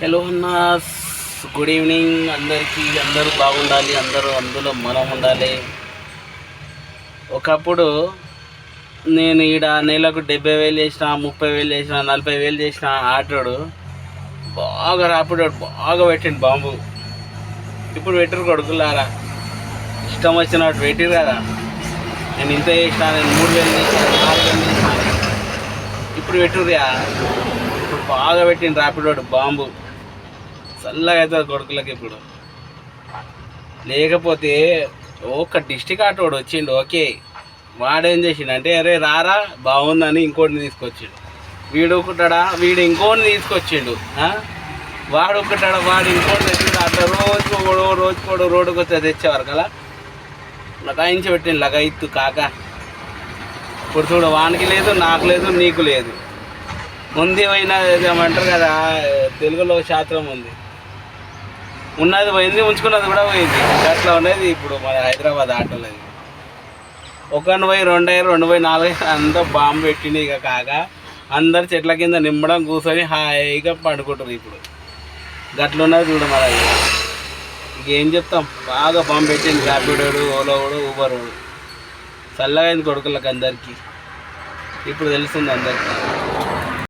Hello అన్నాస్, good evening అందరికీ. అందరూ బాగుండాలి, అందరూ అందులో మనం ఉండాలి. ఒకప్పుడు నేను ఈడ నెలకు 70,000 చేసిన, 30,000 చేసిన, 40,000 చేసిన ఆటోడు బాగా రాపిడోడు బాగా పెట్టిండు బాంబు. ఇప్పుడు పెట్టరు కొడుకులారా, ఇష్టం వచ్చినట్టు పెట్టిరు కదా. నేను ఇంత చేసిన, నేను 3,000 చేసిన, 4,000 చేసిన, ఇప్పుడు పెట్టుర్యా. ఇప్పుడు బాగా పెట్టిండు రాపిడోడు బాంబు. చల్లగా అవుతుంది కొడుకులకి ఇప్పుడు. లేకపోతే ఒక్క డిస్టిక్ ఆటోడు వచ్చిండు, ఓకే, వాడేం చేసిండు అంటే, అరే రారా బాగుందని ఇంకోటిని తీసుకొచ్చిండు. వీడు ఒకటాడా, వీడు ఇంకోటిని తీసుకొచ్చిండు. వాడు ఒకటాడా, వాడు ఇంకోటి తెచ్చిండు. అట్లా రోజుకోడు రోడ్డుకి వచ్చి తెచ్చేవారు కదా. లగాయించి పెట్టిండు, లగాయిత్తు కాక. ఇప్పుడు చూడు, వానికి లేదు, నాకు లేదు, నీకు లేదు. ముందు పోయినా ఏమంటారు కదా, తెలుగులో శాస్త్రం ఉంది, ఉన్నది పోయింది, ఉంచుకున్నది కూడా పోయింది. అట్లా ఉన్నది ఇప్పుడు మన హైదరాబాద్ ఆటోలది. ఒకరిని పోయి 2 పోయి 4 అంతా బాంబు పెట్టింది. ఇక కాక అందరు చెట్ల కింద నిమ్మడం కూర్చొని హాయిగా పండుకుంటారు ఇప్పుడు. గట్లున్నది చూడు మన. ఇంకేం చెప్తాం, బాగా బాంబు పెట్టింది ర్యాపిడోడు, ఓలోడు, ఊబరోడు. చల్లగా అయింది కొడుకులకు అందరికీ. ఇప్పుడు తెలుస్తుంది అందరికీ.